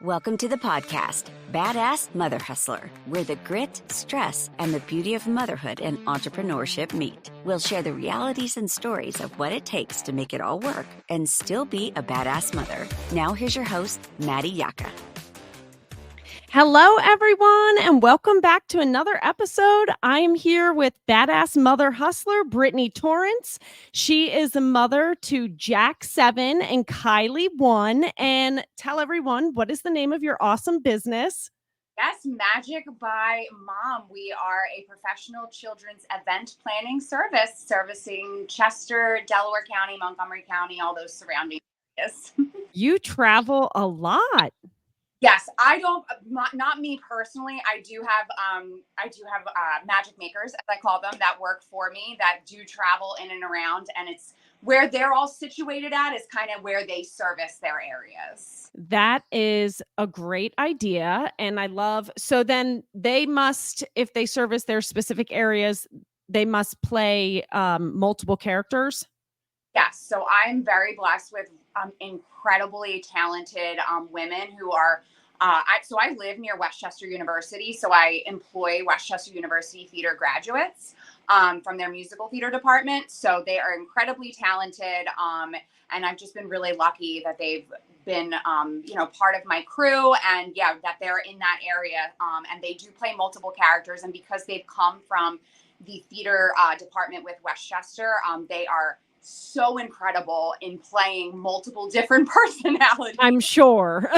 Welcome to the podcast, Badass Mother Hustler, where the grit, stress, and the beauty of motherhood and entrepreneurship meet. We'll share the realities and stories of what it takes to make it all work and still be a badass mother. Now here's your host, Maddie Yaka. Hello, everyone, and welcome back to another episode. I am here with Badass Mother Hustler, Brittany Torrance. She is a mother to Jack 7 and Kylie 1. And tell everyone, what is the name of your awesome business? Yes, Magic by Mom. We are a professional children's event planning service servicing Chester, Delaware County, Montgomery County, all those surrounding areas. You travel a lot. Yes, I don't, not me personally. I do have magic makers, as I call them, that work for me, that do travel in and around, and it's where they're all situated at is kind of where they service their areas. That is a great idea. And I love, so then they must, if they service their specific areas, they must play multiple characters. Yes. So I'm very blessed with incredibly talented women who are, so I live near Westchester University. So I employ Westchester University theater graduates from their musical theater department. So they are incredibly talented. And I've just been really lucky that they've been, part of my crew, and that they're in that area. And they do play multiple characters. And because they've come from the theater department with Westchester, they are so incredible in playing multiple different personalities. I'm sure.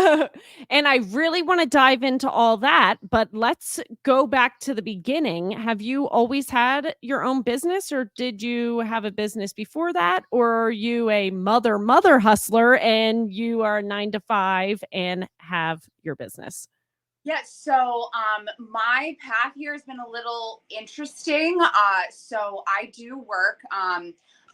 And I really want to dive into all that, but let's go back to the beginning. Have you always had your own business, or did you have a business before that? Or are you a mother hustler and you are 9 to 5 and have your business? Yeah, so my path here has been a little interesting. So I do work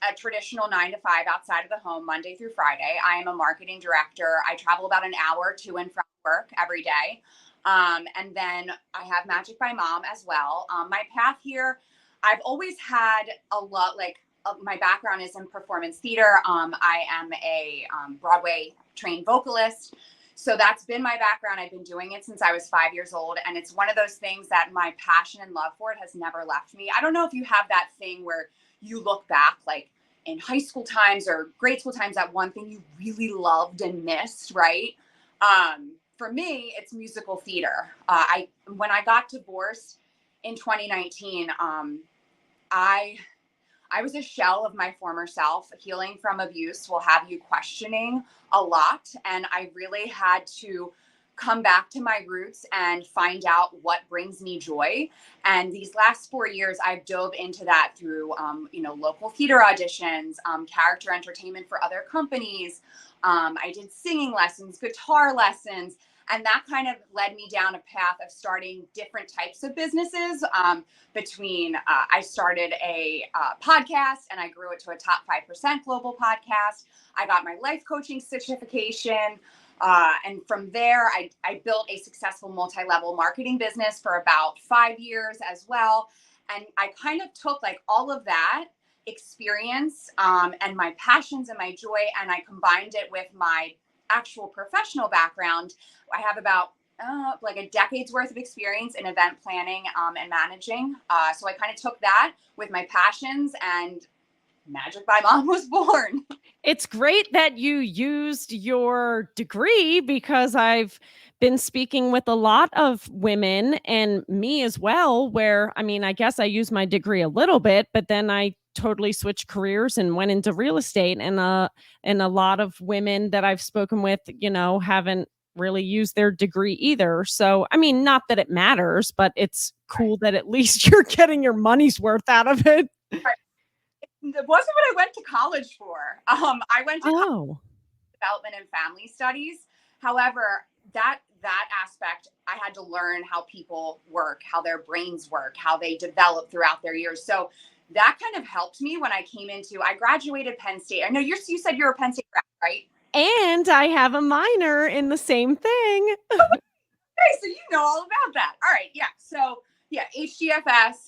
a traditional 9 to 5 outside of the home, Monday through Friday. I am a marketing director. I travel about an hour to and from work every day. And then I have Magic by Mom as well. My path here, I've always had a lot, my background is in performance theater. I am a Broadway trained vocalist. So that's been my background. I've been doing it since I was 5 years old. And it's one of those things that my passion and love for it has never left me. I don't know if you have that thing where you look back, like in high school times or grade school times, that one thing you really loved and missed, right? For me, it's musical theater. When I got divorced in 2019, I was a shell of my former self. Healing from abuse will have you questioning a lot. And I really had to come back to my roots and find out what brings me joy. And these last 4 years, I've dove into that through, local theater auditions, character entertainment for other companies. I did singing lessons, guitar lessons, and that kind of led me down a path of starting different types of businesses. I started a podcast, and I grew it to a top 5% global podcast. I got my life coaching certification. And from there, I built a successful multi-level marketing business for about 5 years as well. And I kind of took all of that experience and my passions and my joy, and I combined it with my actual professional background. I have about a decade's worth of experience in event planning and managing. So I kind of took that with my passions, and Magic by Mom was born. It's great that you used your degree, because I've been speaking with a lot of women, and me as well, where, I guess I used my degree a little bit, but then I totally switched careers and went into real estate. And a lot of women that I've spoken with, haven't really used their degree either. So, not that it matters, but it's cool that at least you're getting your money's worth out of it. Right. It wasn't what I went to college for. I went to development and family studies. However, that aspect, I had to learn how people work, how their brains work, how they develop throughout their years. So that kind of helped me when I graduated Penn State. I know you said you're a Penn State grad, right? And I have a minor in the same thing. Okay, so you know all about that. All right, yeah. So yeah, HDFS,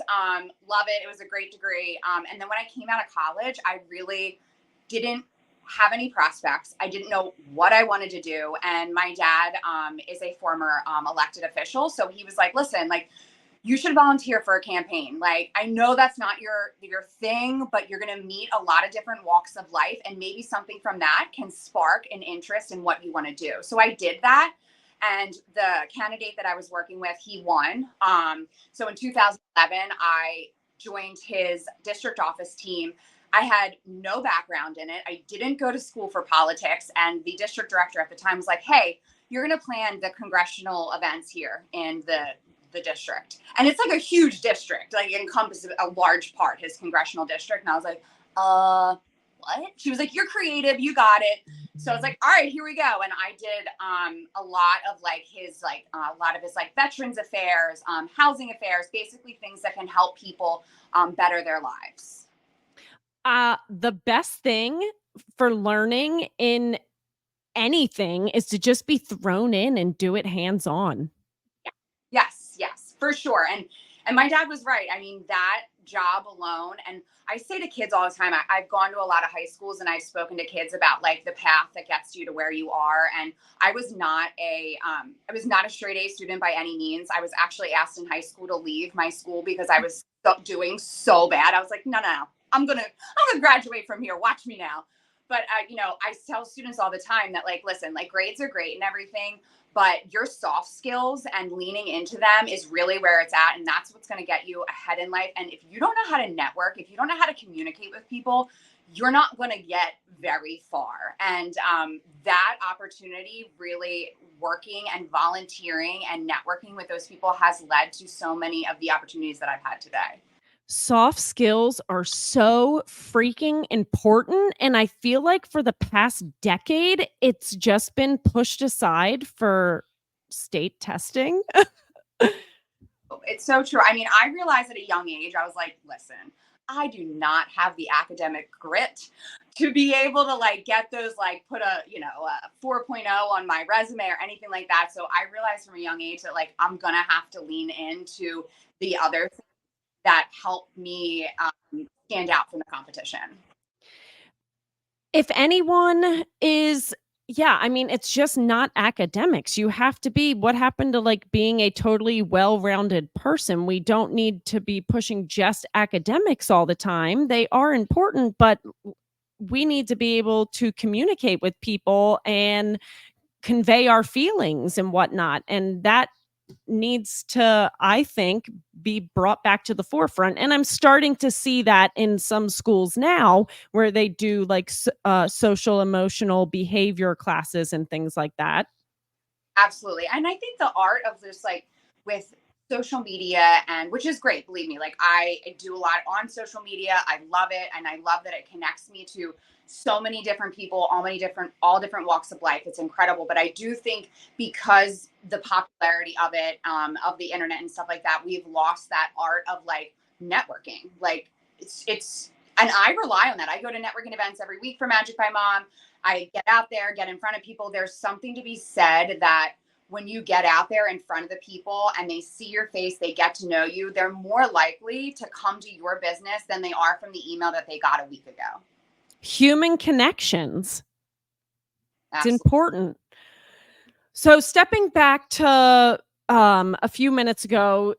love it. It was a great degree. And then when I came out of college, I really didn't have any prospects. I didn't know what I wanted to do. And my dad is a former elected official. So he was like, listen, like, you should volunteer for a campaign. Like, I know that's not your thing, but you're going to meet a lot of different walks of life, and maybe something from that can spark an interest in what you want to do. So I did that. And the candidate that I was working with, he won. So in 2011, I joined his district office team. I had no background in it. I didn't go to school for politics. And the district director at the time was like, hey, you're going to plan the congressional events here in the district. And it's like a huge district, like it encompasses a large part, his congressional district. And I was like, what? She was like, you're creative, you got it. So I was like, all right, here we go. And I did a lot of like his veterans affairs, housing affairs, basically things that can help people better their lives. The best thing for learning in anything is to just be thrown in and do it hands-on. Yes, for sure. And my dad was right. I mean, that job alone, and I say to kids all the time, I've gone to a lot of high schools and I've spoken to kids about like the path that gets you to where you are. And I was not a straight A student by any means. I was actually asked in high school to leave my school because I was doing so bad. I was like, no, I'm gonna graduate from here. Watch me now. But I tell students all the time that, like, listen, like, grades are great and everything, but your soft skills and leaning into them is really where it's at. And that's what's going to get you ahead in life. And if you don't know how to network, if you don't know how to communicate with people, you're not going to get very far. And that opportunity, really working and volunteering and networking with those people, has led to so many of the opportunities that I've had today. Soft skills are so freaking important. And I feel like for the past decade, it's just been pushed aside for state testing. It's so true. I mean, I realized at a young age, I was like, listen, I do not have the academic grit to be able to like get those, like put a 4.0 on my resume or anything like that. So I realized from a young age that like, I'm going to have to lean into the other things that help me stand out from the competition. If anyone is, yeah, I mean, it's just not academics. You have to be, what happened to like being a totally well-rounded person? We don't need to be pushing just academics all the time. They are important, but we need to be able to communicate with people and convey our feelings and whatnot. And that needs to, I think, be brought back to the forefront. And I'm starting to see that in some schools now where they do like social emotional behavior classes and things like that. Absolutely. And I think the art of this, like with social media, and which is great, believe me, like I do a lot on social media. I love it. And I love that it connects me to so many different people, all different walks of life. It's incredible. But I do think because the popularity of it, of the internet and stuff like that, we've lost that art of like networking. Like it's, and I rely on that. I go to networking events every week for Magic by Mom. I get out there, get in front of people. There's something to be said that when you get out there in front of the people and they see your face, they get to know you, they're more likely to come to your business than they are from the email that they got a week ago. Human connections. Absolutely. It's important. So stepping back to a few minutes ago,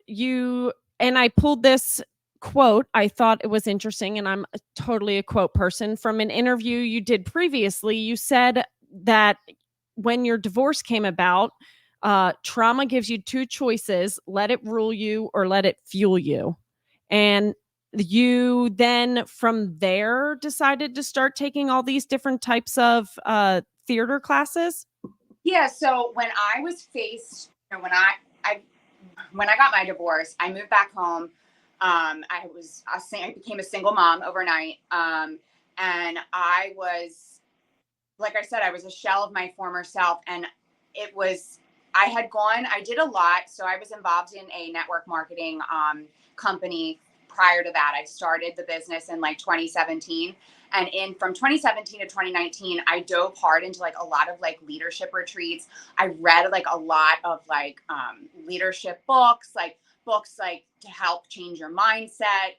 and I pulled this quote. I thought it was interesting, and I'm totally a quote person. From an interview you did previously, you said that when your divorce came about, trauma gives you two choices: let it rule you or let it fuel you. And you then from there decided to start taking all these different types of theater classes. Yeah. So when I was faced, when I got my divorce, I moved back home. I became a single mom overnight. And I was, like I said, I was a shell of my former self. And I did a lot. So I was involved in a network marketing company. Prior to that, I started the business in like 2017. And from 2017 to 2019, I dove hard into like a lot of like leadership retreats. I read like a lot of like leadership books like to help change your mindset,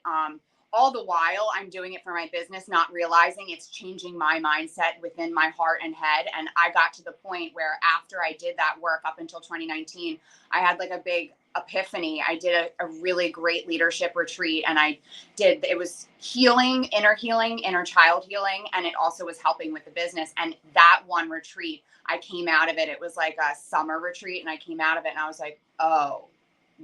all the while I'm doing it for my business, not realizing it's changing my mindset within my heart and head. And I got to the point where after I did that work up until 2019, I had like a big epiphany. I did a really great leadership retreat, and it was healing, inner child healing. And it also was helping with the business. And that one retreat, I came out of it. It was like a summer retreat, and I came out of it and I was like, oh,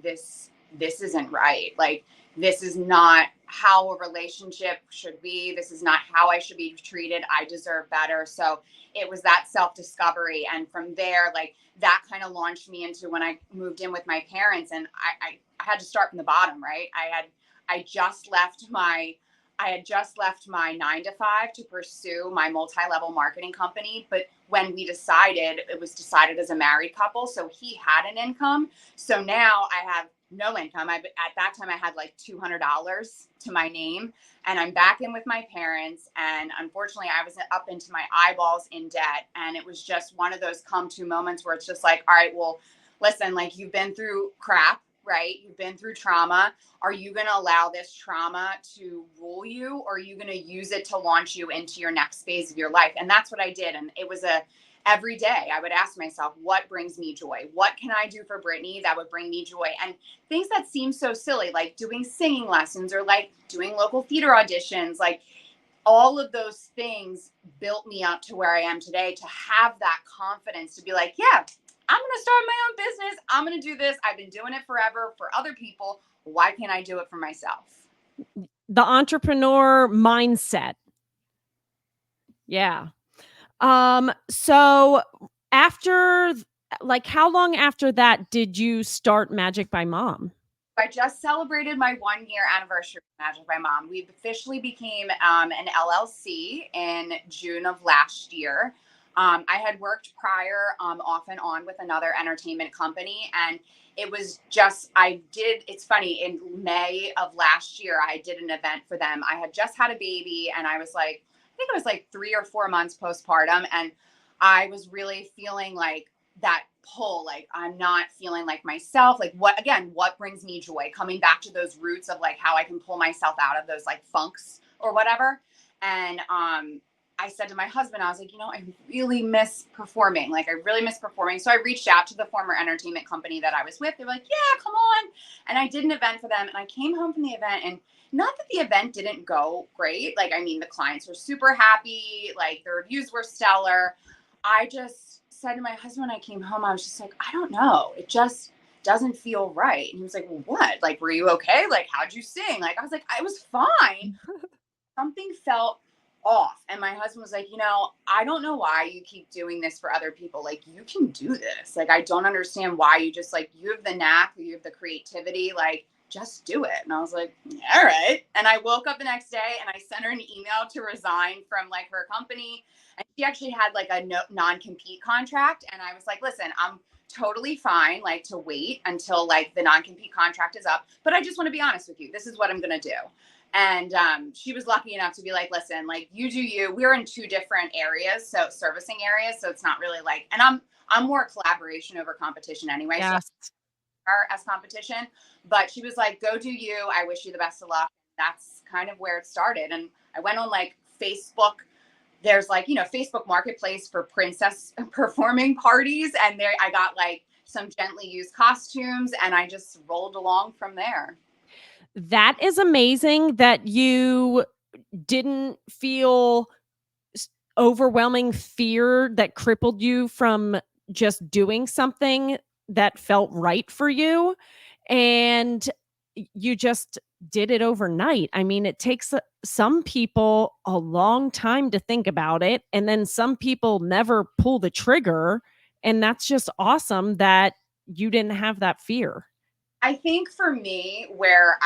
this isn't right. Like, this is not how a relationship should be. This is not how I should be treated. I deserve better. So it was that self-discovery. And from there, like, that kind of launched me into when I moved in with my parents, and I had to start from the bottom, right? I had just left my 9 to 5 to pursue my multi-level marketing company. But when we decided, it was decided as a married couple. So he had an income. So now I have no income. At that time I had like $200 to my name, and I'm back in with my parents. And unfortunately I was up into my eyeballs in debt. And it was just one of those come to moments where it's just like, all right, well, listen, like, you've been through crap, right? You've been through trauma. Are you going to allow this trauma to rule you, or are you going to use it to launch you into your next phase of your life? And that's what I did. And it was every day I would ask myself, what brings me joy? What can I do for Brittany that would bring me joy? And things that seem so silly, like doing singing lessons or like doing local theater auditions, like all of those things built me up to where I am today, to have that confidence to be like, yeah, I'm going to start my own business. I'm going to do this. I've been doing it forever for other people. Why can't I do it for myself? The entrepreneur mindset. Yeah. So after, like, how long after that did you start Magic by Mom? I just celebrated my 1-year anniversary of Magic by Mom. We officially became an LLC in June of last year. I had worked prior off and on with another entertainment company, and it was just, it's funny, in May of last year, I did an event for them. I had just had a baby, and I think it was like 3 or 4 months postpartum. And I was really feeling like that pull, like, I'm not feeling like myself. Like, what brings me joy? Coming back to those roots of like how I can pull myself out of those like funks or whatever. And I said to my husband, I was like, I really miss performing. Like, I really miss performing. So I reached out to the former entertainment company that I was with. They were like, yeah, come on. And I did an event for them. And I came home from the event, and not that the event didn't go great. Like, I mean, the clients were super happy. Like, the reviews were stellar. I just said to my husband when I came home, I was just like, I don't know. It just doesn't feel right. And he was like, well, what? Like, were you okay? Like, how'd you sing? Like, I was like, I was fine. Something felt off. And my husband was like, I don't know why you keep doing this for other people. Like, you can do this. Like, I don't understand why you just, like, you have the knack, you have the creativity, like, just do it. And I was like, all right. And I woke up the next day and I sent her an email to resign from like her company. And she actually had like a non-compete contract. And I was like, listen, I'm totally fine, like, to wait until like the non-compete contract is up. But I just want to be honest with you. This is what I'm going to do. And she was lucky enough to be like, listen, like, you do you. We're in 2 different areas, so servicing areas. So it's not really like, and I'm more collaboration over competition anyway. Yes. So her as competition, but she was like, go do you. I wish you the best of luck. That's kind of where it started. And I went on like Facebook. There's like, Facebook Marketplace for princess performing parties. And there I got like some gently used costumes, and I just rolled along from there. That is amazing that you didn't feel overwhelming fear that crippled you from just doing something that felt right for you, and you just did it overnight. I mean, it takes some people a long time to think about it, and then some people never pull the trigger, and that's just awesome that you didn't have that fear. I think for me, where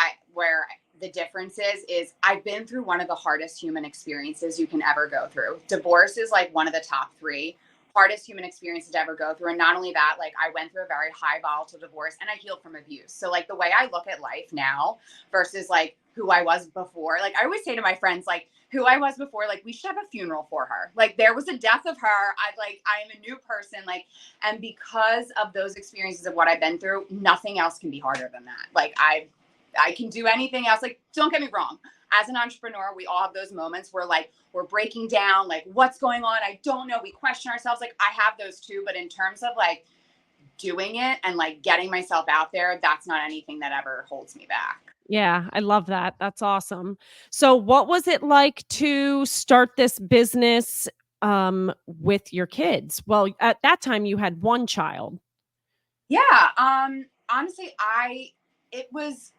the difference is I've been through one of the hardest human experiences you can ever go through. Divorce is like one of the top 3 hardest human experiences to ever go through. And not only that, like, I went through a very high volatile divorce, and I healed from abuse. So like, the way I look at life now versus like who I was before, like, I always say to my friends, like, who I was before, like, we should have a funeral for her. Like, there was a death of her. I am a new person. Like, and because of those experiences of what I've been through, nothing else can be harder than that. Like, I can do anything else. Like, don't get me wrong. as an entrepreneur, we all have those moments where like we're breaking down, like what's going on? I don't know. We question ourselves. Like I have those too, but in terms of like doing it and like getting myself out there, that's not anything that ever holds me back. Yeah, I love that. That's awesome. So what was it like to start this business with your kids? Well, at that time you had one child. Yeah. Honestly, it was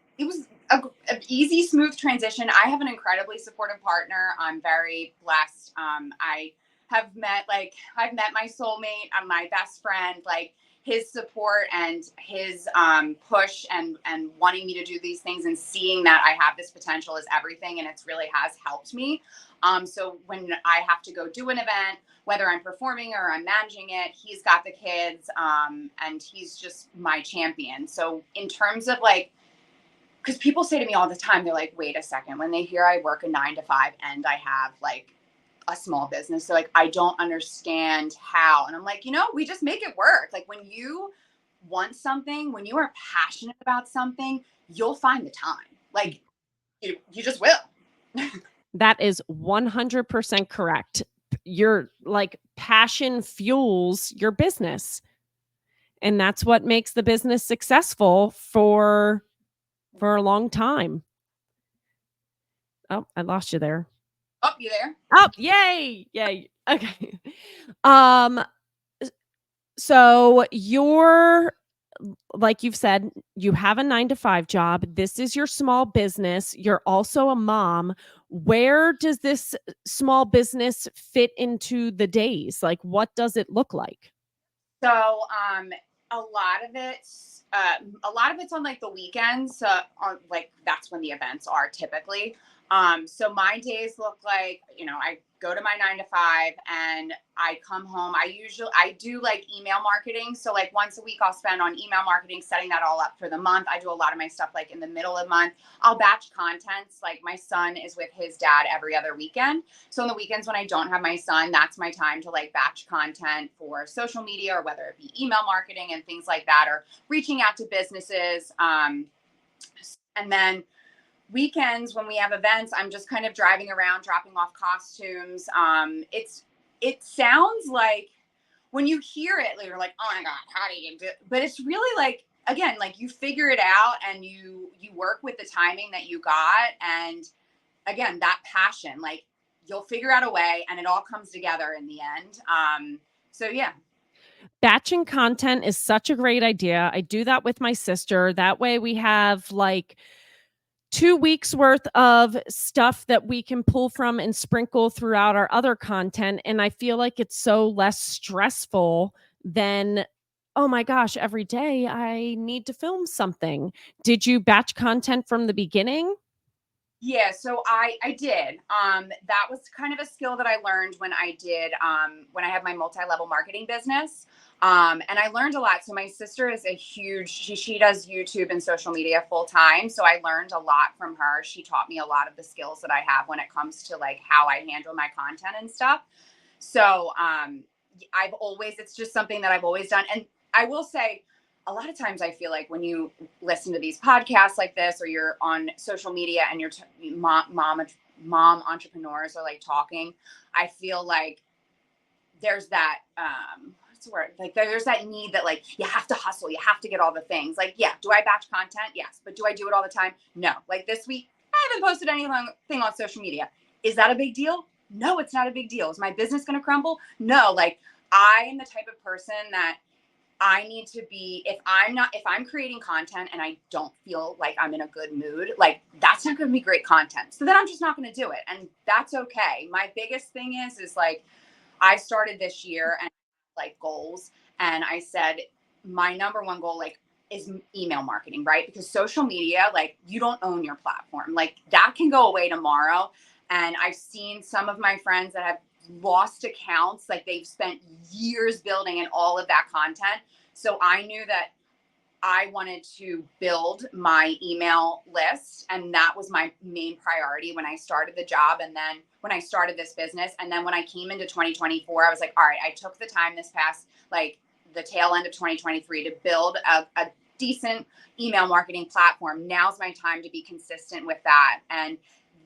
a easy, smooth transition. I have an incredibly supportive partner. I'm very blessed. I've met my soulmate, my best friend, like his support and his push and wanting me to do these things and seeing that I have this potential is everything. And it's really has helped me. So when I have to go do an event, whether I'm performing or I'm managing it, he's got the kids, and he's just my champion. So in terms of like, because people say to me all the time, they're like, wait a second, when they hear I work a 9 to 5 and I have like a small business, they're like, I don't understand how. And I'm like, we just make it work. Like when you want something, when you are passionate about something, you'll find the time. Like you just will. That is 100% correct. Your like passion fuels your business. And that's what makes the business successful for a long time. Oh, I lost you there. Oh, you there? Oh, yay. Yay. Okay. Um so you're like you've said, you have a 9 to 5 job. This is your small business. You're also a mom. Where does this small business fit into the days? Like, what does it look like? So, a lot of it's on like the weekends. Like that's when the events are typically. So my days look like, I go to my 9 to 5 and I come home. I do like email marketing. So like once a week I'll spend on email marketing, setting that all up for the month. I do a lot of my stuff like in the middle of the month. I'll batch contents. Like my son is with his dad every other weekend. So on the weekends when I don't have my son, that's my time to like batch content for social media or whether it be email marketing and things like that, or reaching out to businesses. And then weekends when we have events, I'm just kind of driving around, dropping off costumes. It sounds like when you hear it, you're like, oh my God, how do you do it? But it's really like, again, like you figure it out and you work with the timing that you got. And again, that passion, like you'll figure out a way and it all comes together in the end. So yeah. Batching content is such a great idea. I do that with my sister. That way we have like 2 weeks worth of stuff that we can pull from and sprinkle throughout our other content. And I feel like it's so less stressful than, oh my gosh, every day I need to film something. Did you batch content from the beginning? Yeah, so I did. That was kind of a skill that I learned when I had my multi-level marketing business. And I learned a lot. So my sister is she does YouTube and social media full time. So I learned a lot from her. She taught me a lot of the skills that I have when it comes to like how I handle my content and stuff. So it's just something that I've always done. And I will say, a lot of times I feel like when you listen to these podcasts like this, or you're on social media and you're mom entrepreneurs are like talking, I feel like there's that, what's the word? Like there's that need that like, you have to hustle, you have to get all the things. Like, yeah, do I batch content? Yes. But do I do it all the time? No. Like this week, I haven't posted anything on social media. Is that a big deal? No, it's not a big deal. Is my business going to crumble? No. Like I am the type of person that I need to be, if I'm creating content and I don't feel like I'm in a good mood, like that's not going to be great content. So then I'm just not going to do it. And that's okay. My biggest thing is like, I started this year and like goals. And I said, my number one goal, like, is email marketing, right? Because social media, like you don't own your platform. Like that can go away tomorrow. And I've seen some of my friends that have lost accounts, like they've spent years building and all of that content. So I knew that I wanted to build my email list. And that was my main priority when I started the job. And then when I started this business, and then when I came into 2024, I was like, all right, I took the time this past, like the tail end of 2023 to build a decent email marketing platform. Now's my time to be consistent with that. And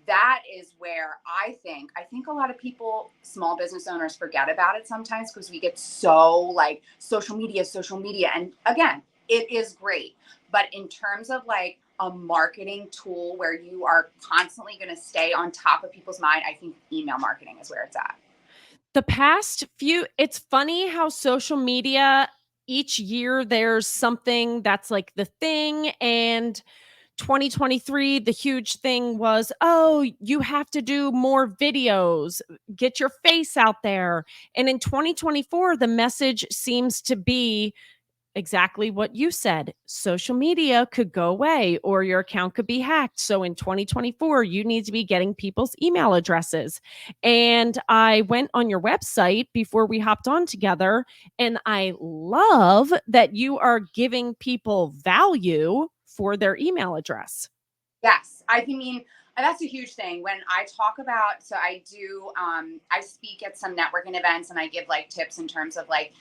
that is where I think a lot of people, small business owners, forget about it sometimes because we get so like social media. And again, it is great. But in terms of like a marketing tool where you are constantly going to stay on top of people's mind, I think email marketing is where it's at. The past few, it's funny how social media, each year there's something that's like the thing. And 2023, the huge thing was, oh, you have to do more videos, get your face out there. And in 2024, the message seems to be exactly what you said. Social media could go away or your account could be hacked. So in 2024, you need to be getting people's email addresses. And I went on your website before we hopped on together, and I love that you are giving people value for their email address. Yes, I mean, that's a huge thing. When I talk about, so I do, I speak at some networking events and I give like tips in terms of like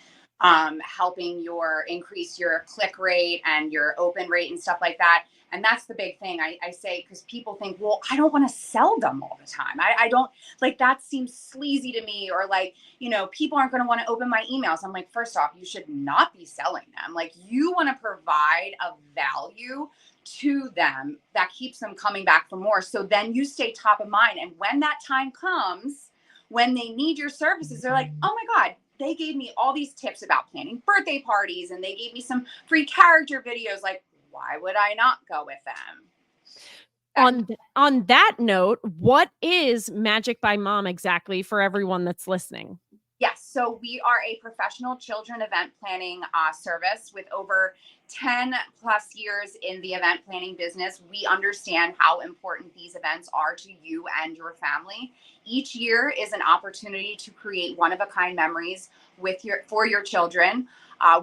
helping your increase your click rate and your open rate and stuff like that. And that's the big thing I say, because people think, well, I don't want to sell them all the time. I don't like, that seems sleazy to me, or like, you know, people aren't going to want to open my emails. I'm like, first off, you should not be selling them. Like, you want to provide a value to them that keeps them coming back for more. So then you stay top of mind. And when that time comes, when they need your services, they're like, oh my God, they gave me all these tips about planning birthday parties and they gave me some free character videos. Like, why would I not go with them? On that note, what is Magic by Mom exactly for everyone that's listening? Yes, so we are a professional children event planning service with over 10 plus years in the event planning business. We understand how important these events are to you and your family. Each year is an opportunity to create one-of-a-kind memories for your children.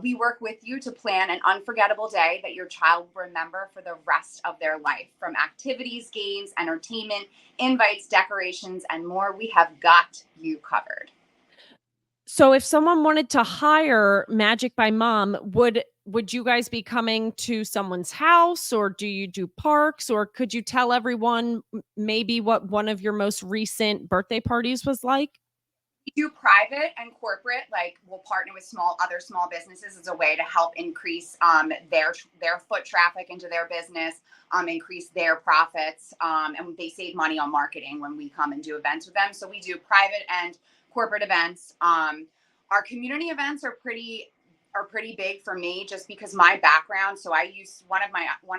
We work with you to plan an unforgettable day that your child will remember for the rest of their life. From activities, games, entertainment, invites, decorations, and more, we have got you covered. So if someone wanted to hire Magic by Mom, would you guys be coming to someone's house, or do you do parks, or could you tell everyone maybe what one of your most recent birthday parties was like? We do private and corporate. Like, we'll partner with other small businesses as a way to help increase their foot traffic into their business, increase their profits, and they save money on marketing when we come and do events with them. So we do private and corporate events. Our community events are pretty big for me, just because my background. So I used one of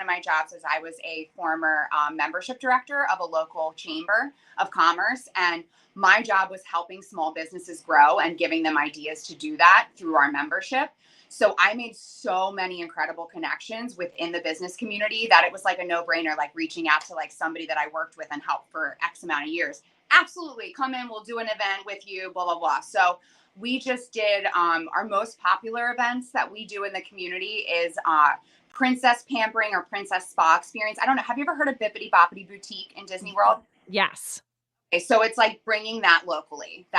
my jobs is I was a former membership director of a local chamber of commerce, and my job was helping small businesses grow and giving them ideas to do that through our membership. So I made so many incredible connections within the business community that it was like a no-brainer, like reaching out to like somebody that I worked with and helped for X amount of years. Absolutely, come in, we'll do an event with you, blah, blah, blah. So we just did our most popular events that we do in the community is princess pampering or princess spa experience. I don't know. Have you ever heard of Bippity Boppity Boutique in Disney World? Yes. Okay, so it's like bringing that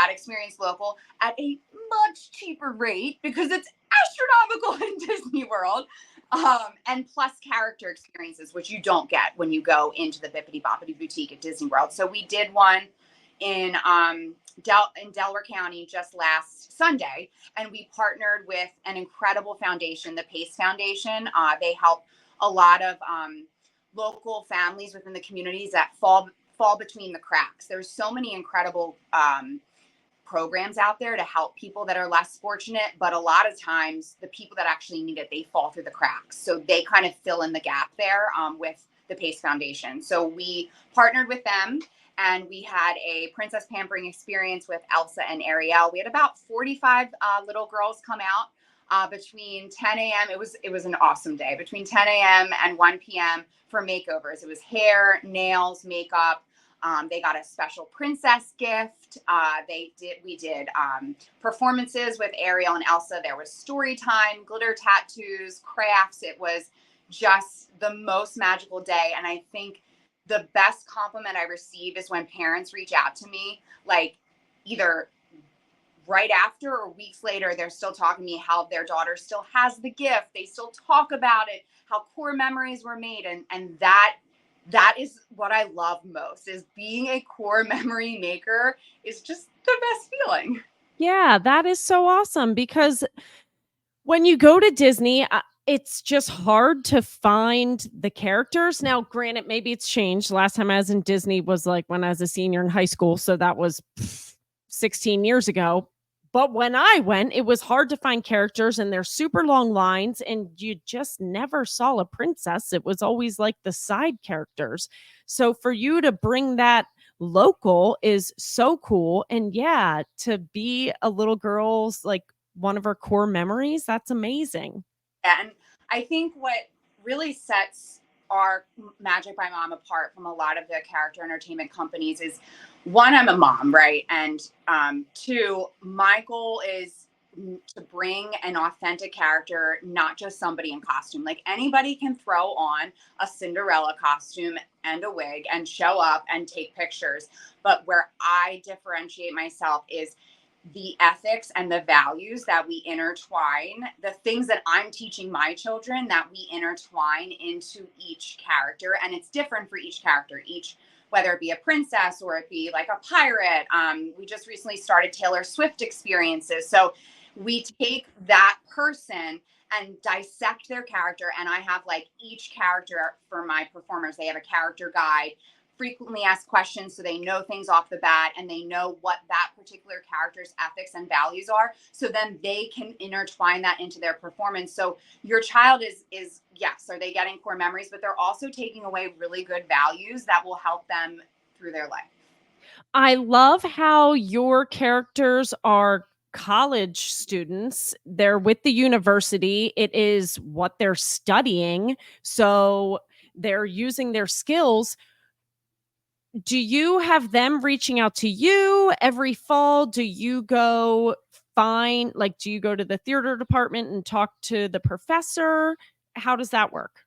experience local at a much cheaper rate because it's astronomical in Disney World. And plus character experiences, which you don't get when you go into the Bippity Boppity Boutique at Disney World. So we did one in Delaware County just last Sunday, and we partnered with an incredible foundation, the Pace Foundation. They help a lot of local families within the communities that fall between the cracks. There's so many incredible programs out there to help people that are less fortunate, but a lot of times the people that actually need it, they fall through the cracks. So they kind of fill in the gap there with the Pace Foundation. So we partnered with them, and we had a princess pampering experience with Elsa and Ariel. We had about 45 little girls come out between 10 a.m. It was an awesome day, between 10 a.m. and 1 p.m. for makeovers. It was hair, nails, makeup. They got a special princess gift. We did performances with Ariel and Elsa. There was story time, glitter tattoos, crafts. It was just the most magical day. And I think the best compliment I receive is when parents reach out to me, like either right after or weeks later, they're still talking to me how their daughter still has the gift. They still talk about it, how core memories were made. And that that is what I love most, is being a core memory maker is just the best feeling. Yeah, that is so awesome because when you go to Disney, it's just hard to find the characters. Now, granted, maybe it's changed. Last time I was in Disney was like when I was a senior in high school. So that was 16 years ago. But when I went, it was hard to find characters and there's super long lines, and you just never saw a princess. It was always like the side characters. So for you to bring that local is so cool. And yeah, to be a little girl's like one of her core memories, that's amazing. And I think what really sets our Magic by Mom apart from a lot of the character entertainment companies is, one, I'm a mom, right? And two, my goal is to bring an authentic character, not just somebody in costume. Like, anybody can throw on a Cinderella costume and a wig and show up and take pictures. But where I differentiate myself is the ethics and the values that we intertwine, the things that I'm teaching my children, that we intertwine into each character. And it's different for each character, whether it be a princess or it be like a pirate. We just recently started Taylor Swift experiences. So we take that person and dissect their character. And I have like each character for my performers, they have a character guide, frequently asked questions so they know things off the bat and they know what that particular character's ethics and values are, so then they can intertwine that into their performance. So your child is yes, are they getting core memories, but they're also taking away really good values that will help them through their life. I love how your characters are college students. They're with the university. It is what they're studying. So they're using their skills. Do you have them reaching out to you every fall? Do you go do you go to the theater department and talk to the professor? How does that work?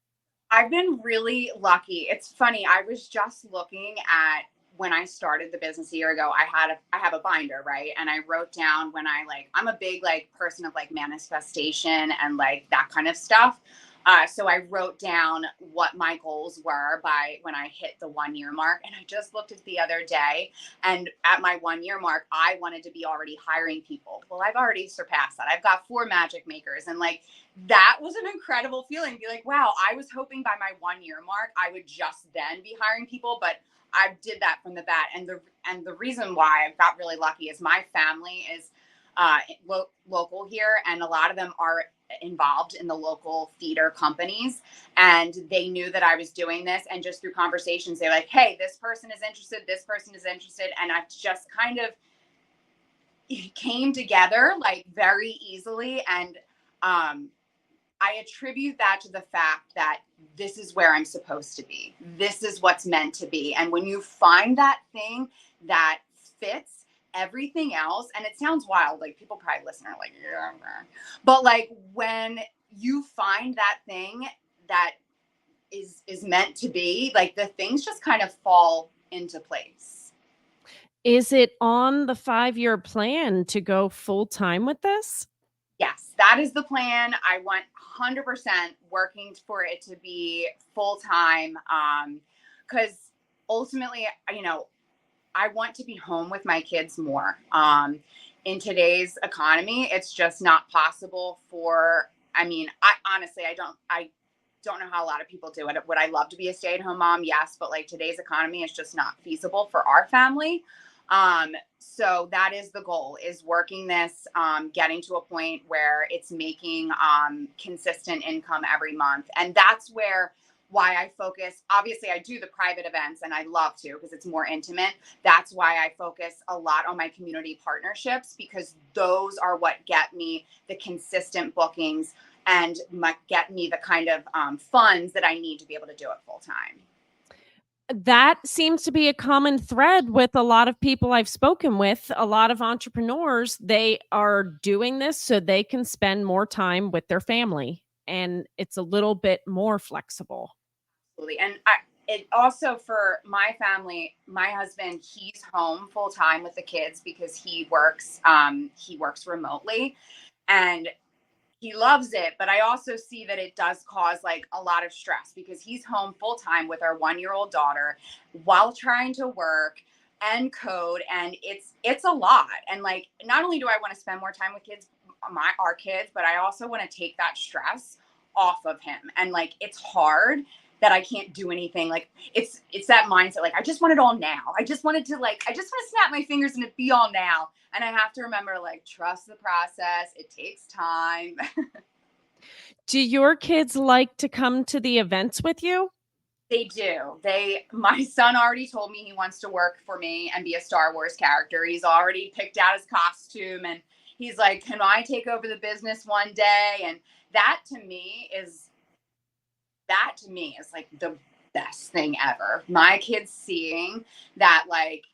I've been really lucky. It's funny. I was just looking at, when I started the business a year ago, I have a binder, right? And I wrote down, when I'm a big like person of like manifestation and like that kind of stuff. So I wrote down what my goals were by when I hit the 1 year mark. And I just looked at the other day, and at my 1 year mark, I wanted to be already hiring people. Well, I've already surpassed that. I've got 4 magic makers, and like, that was an incredible feeling. Be like, wow, I was hoping by my 1 year mark, I would just then be hiring people, but I did that from the bat. And the reason why I got really lucky is my family is local here, and a lot of them are involved in the local theater companies, and they knew that I was doing this, and just through conversations they're like, hey, this person is interested, this person is interested, and I've just kind of came together like very easily. And I attribute that to the fact that this is where I'm supposed to be. This is what's meant to be. And when you find that thing that fits everything else, and it sounds wild, like people probably listen are like, yeah, but like when you find that thing that is meant to be, like the things just kind of fall into place. Is it on the 5-year plan to go full time with this? Yes, that is the plan. I want 100% working for it to be full time. Because ultimately, I want to be home with my kids more. In today's economy, it's just not possible for, I honestly, I don't know how a lot of people do it. Would I love to be a stay-at-home mom? Yes, but like today's economy is just not feasible for our family. So that is the goal, is working this, getting to a point where it's making consistent income every month. And that's why I focus. Obviously, I do the private events and I love to, because it's more intimate. That's why I focus a lot on my community partnerships, because those are what get me the consistent bookings and get me the kind of funds that I need to be able to do it full time. That seems to be a common thread with a lot of people I've spoken with. A lot of entrepreneurs, they are doing this so they can spend more time with their family, and it's a little bit more flexible. Absolutely. And it also, for my family, my husband, he's home full time with the kids because he works remotely, and he loves it, but I also see that it does cause like a lot of stress because he's home full time with our 1-year-old daughter while trying to work and code, and it's a lot. And like, not only do I want to spend more time with our kids, but I also want to take that stress off of him. And like, it's hard that I can't do anything. Like it's that mindset. Like, I just want it all now. I just want to snap my fingers and it be all now. And I have to remember, like, trust the process. It takes time. Do your kids like to come to the events with you? They do. My son already told me he wants to work for me and be a Star Wars character. He's already picked out his costume and he's like, can I take over the business one day? And that to me is like the best thing ever. My kids seeing that, like,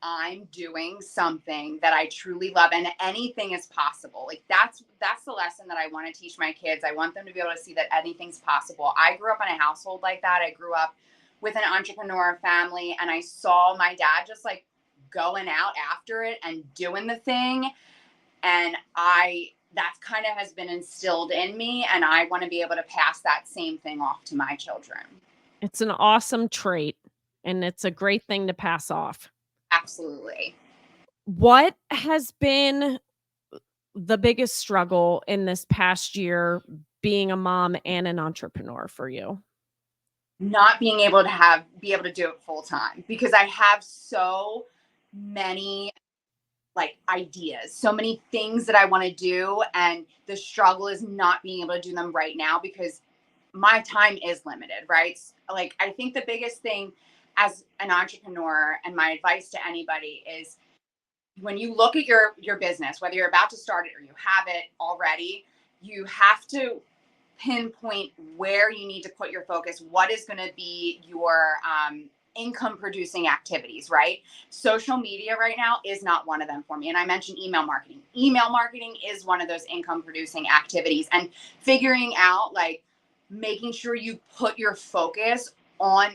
I'm doing something that I truly love and anything is possible. Like that's the lesson that I want to teach my kids. I want them to be able to see that anything's possible. I grew up in a household like that. I grew up with an entrepreneur family and I saw my dad just like going out after it and doing the thing. And that kind of has been instilled in me and I want to be able to pass that same thing off to my children. It's an awesome trait and it's a great thing to pass off. Absolutely. What has been the biggest struggle in this past year being a mom and an entrepreneur for you? Not being able to be able to do it full time because I have so many like ideas, so many things that I want to do. And the struggle is not being able to do them right now because my time is limited, right? Like, I think the biggest thing as an entrepreneur and my advice to anybody is when you look at your business, whether you're about to start it or you have it already, you have to pinpoint where you need to put your focus. What is going to be your income producing activities, right? Social media right now is not one of them for me. And I mentioned email marketing. Email marketing is one of those income producing activities, and figuring out, like, making sure you put your focus on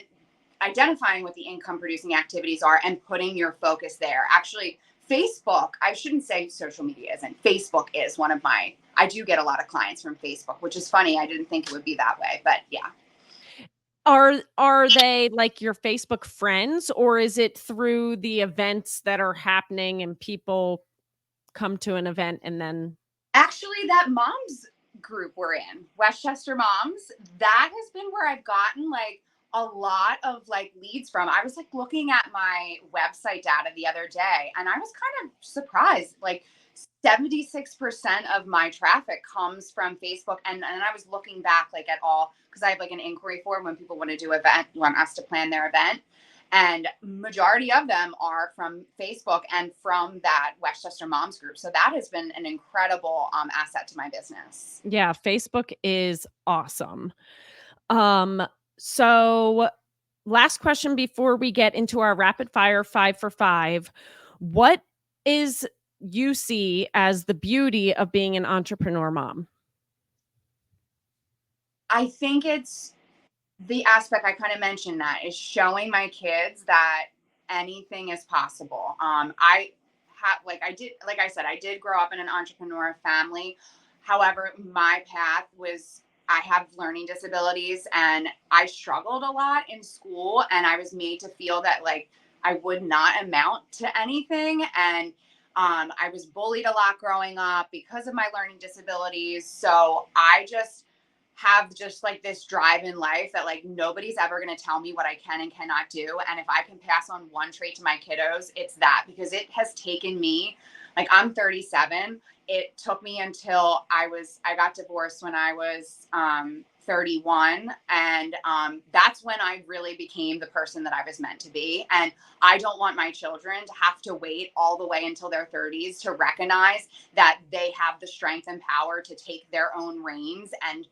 identifying what the income producing activities are and putting your focus there. Actually, Facebook, I shouldn't say social media isn't. Facebook is one of I do get a lot of clients from Facebook, which is funny. I didn't think it would be that way, but yeah. Are they like your Facebook friends, or is it through the events that are happening and people come to an event and then? Actually, that moms group we're in, Westchester Moms, that has been where I've gotten like a lot of like leads from. I was like looking at my website data the other day and I was kind of surprised. Like 76% of my traffic comes from Facebook. And I was looking back like at all, because I have like an inquiry form when people want us to plan their event. And majority of them are from Facebook and from that Westchester Moms group. So that has been an incredible asset to my business. Yeah, Facebook is awesome. So last question before we get into our rapid fire 5 for 5. What is you see as the beauty of being an entrepreneur mom? I think it's the aspect I kind of mentioned, that is showing my kids that anything is possible. I did grow up in an entrepreneur family. However, my path was, I have learning disabilities and I struggled a lot in school, and I was made to feel that like I would not amount to anything. And I was bullied a lot growing up because of my learning disabilities. So I just have like this drive in life that like nobody's ever going to tell me what I can and cannot do. And if I can pass on one trait to my kiddos, it's that, because it has taken me, like, I'm 37. It took me until I got divorced when I was 31. And that's when I really became the person that I was meant to be. And I don't want my children to have to wait all the way until their 30s to recognize that they have the strength and power to take their own reins and,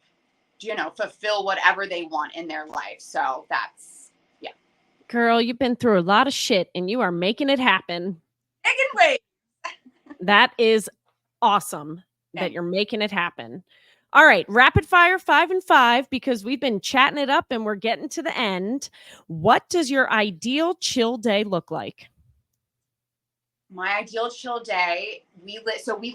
fulfill whatever they want in their life. So that's, yeah. Girl, you've been through a lot of shit and you are making it happen. Making waves. That is awesome that you're making it happen. All right, rapid fire 5 and 5, because we've been chatting it up and we're getting to the end. What does your ideal chill day look like? My ideal chill day, we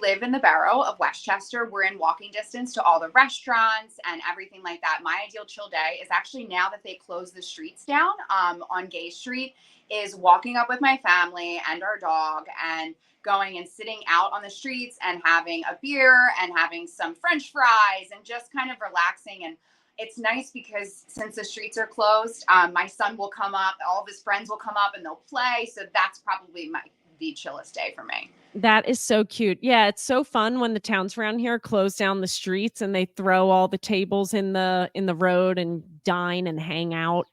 live in the borough of Westchester. We're in walking distance to all the restaurants and everything like that. My ideal chill day is actually, now that they closed the streets down on Gay Street, is walking up with my family and our dog and going and sitting out on the streets and having a beer and having some French fries and just kind of relaxing. And it's nice because since the streets are closed, my son will come up, all of his friends will come up and they'll play. So that's probably the chillest day for me. That is so cute. Yeah, it's so fun when the towns around here close down the streets and they throw all the tables in the road and dine and hang out.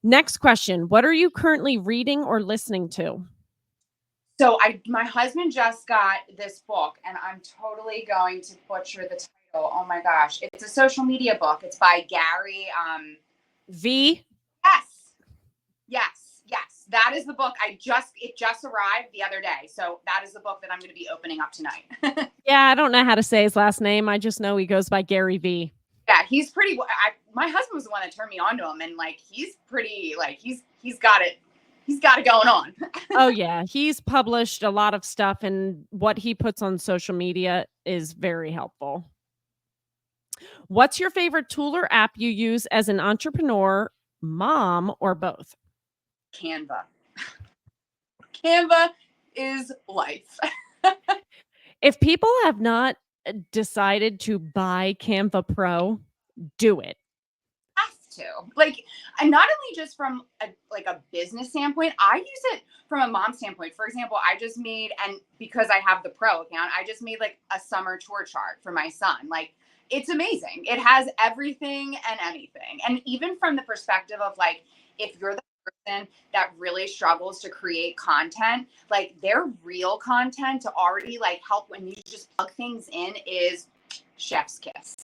Next question. What are you currently reading or listening to? So my husband just got this book, and I'm totally going to butcher the title. Oh my gosh, it's a social media book. It's by Gary. V. Yes, yes, yes. That is the book. It just arrived the other day. So that is the book that I'm going to be opening up tonight. Yeah, I don't know how to say his last name. I just know he goes by Gary V. Yeah, he's pretty. My husband was the one that turned me on to him, and like he's pretty. Like he's got it. He's got it going on. Oh yeah, he's published a lot of stuff, and what he puts on social media is very helpful. What's your favorite tool or app you use as an entrepreneur, mom, or both? Canva. Canva is life. If people have not decided to buy Canva Pro, do it. Have to, like, and not only just from a business standpoint, I use it from a mom standpoint. For example, I just made, and because I have the pro account, I just made like a summer tour chart for my son. Like, it's amazing. It has everything and anything. And even from the perspective of like, if you're the person that really struggles to create content, like their real content to already like help when you just plug things in is chef's kiss.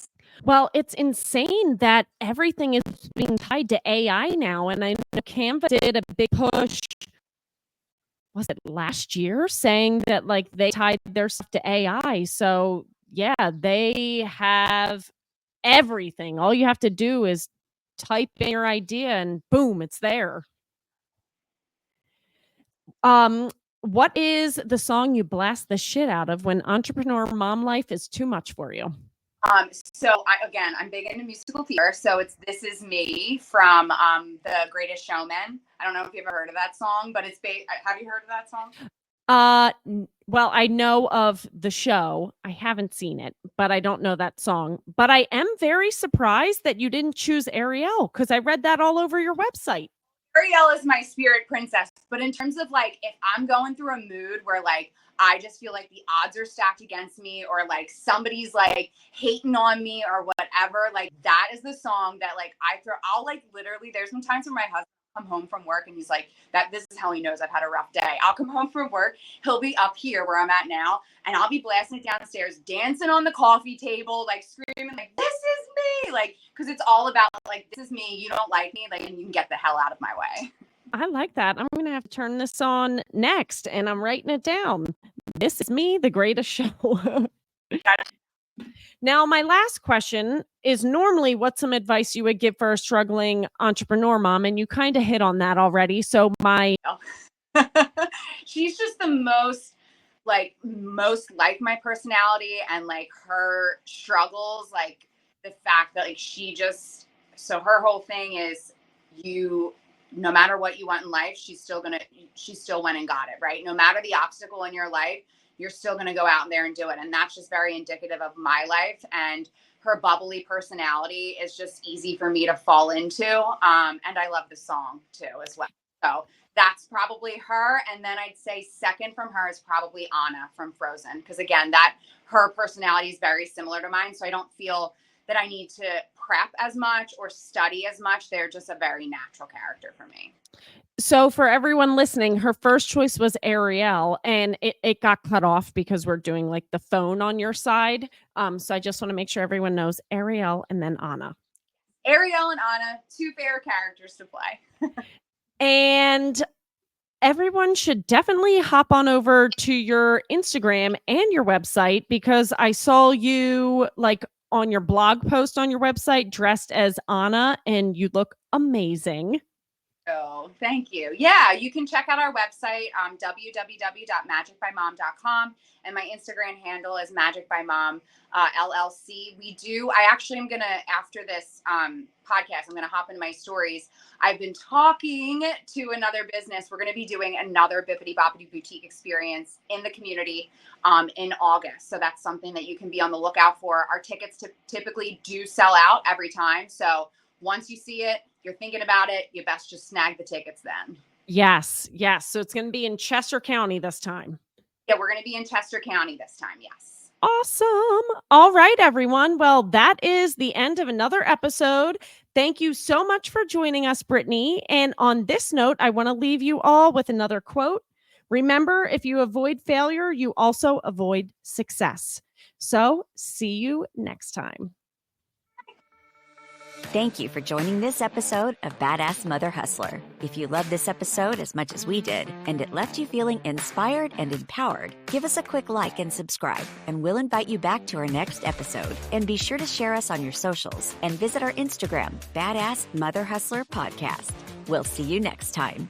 Well, it's insane that everything is being tied to AI now. And I know Canva did a big push, was it last year, saying that like they tied their stuff to AI. So yeah, they have everything. All you have to do is type in your idea and boom, it's there. What is the song you blast the shit out of when entrepreneur mom life is too much for you? So I'm big into musical theater. So it's "This Is Me" from The Greatest Showman. I don't know if you've ever heard of that song, but have you heard of that song? Well, I know of the show. I haven't seen it, but I don't know that song. But I am very surprised that you didn't choose Ariel, because I read that all over your website. Ariel is my spirit princess. But in terms of like, if I'm going through a mood where like I just feel like the odds are stacked against me, or like somebody's like hating on me or whatever, like that is the song that like I'll like literally, there's some times where my husband come home from work and he's like, this is how he knows I've had a rough day. I'll come home from work, he'll be up here where I'm at now, and I'll be blasting it downstairs, dancing on the coffee table, like screaming like, "This is me!" Like, because it's all about like, this is me, you don't like me, like, and you can get the hell out of my way. I like that. I'm going to have to turn this on next, and I'm writing it down. This is me, the greatest show. Now, my last question is normally what's some advice you would give for a struggling entrepreneur mom? And you kind of hit on that already. So she's just the most like my personality, and like her struggles, like the fact that like so her whole thing is, no matter what you want in life, she still went and got it, right? No matter the obstacle in your life, you're still going to go out there and do it. And that's just very indicative of my life. And her bubbly personality is just easy for me to fall into. And I love the song too, as well. So that's probably her. And then I'd say second from her is probably Anna from Frozen. Because again, her personality is very similar to mine. So I don't feel that I need to prep as much or study as much. They're just a very natural character for me. So for everyone listening, her first choice was Ariel, and it got cut off because we're doing like the phone on your side. So I just want to make sure everyone knows Ariel and then Anna. Ariel and Anna, two favorite characters to play. And everyone should definitely hop on over to your Instagram and your website, because I saw you like on your blog post on your website dressed as Anna, and you look amazing. Oh, thank you. Yeah, you can check out our website, www.magicbymom.com. And my Instagram handle is magicbymom, LLC. I actually am going to, after this podcast, I'm going to hop into my stories. I've been talking to another business. We're going to be doing another Bippity Boppity Boutique experience in the community in August. So that's something that you can be on the lookout for. Our tickets typically do sell out every time. So once you see it, you're thinking about it, you best just snag the tickets then. Yes. So it's going to be in Chester County this time. Yeah, we're going to be in Chester County this time. Yes. Awesome. All right, everyone. Well, that is the end of another episode. Thank you so much for joining us, Brittany. And on this note, I want to leave you all with another quote. Remember, if you avoid failure, you also avoid success. So see you next time. Thank you for joining this episode of Badass Mother Hustler. If you loved this episode as much as we did, and it left you feeling inspired and empowered, give us a quick like and subscribe, and we'll invite you back to our next episode. And be sure to share us on your socials and visit our Instagram, Badass Mother Hustler Podcast. We'll see you next time.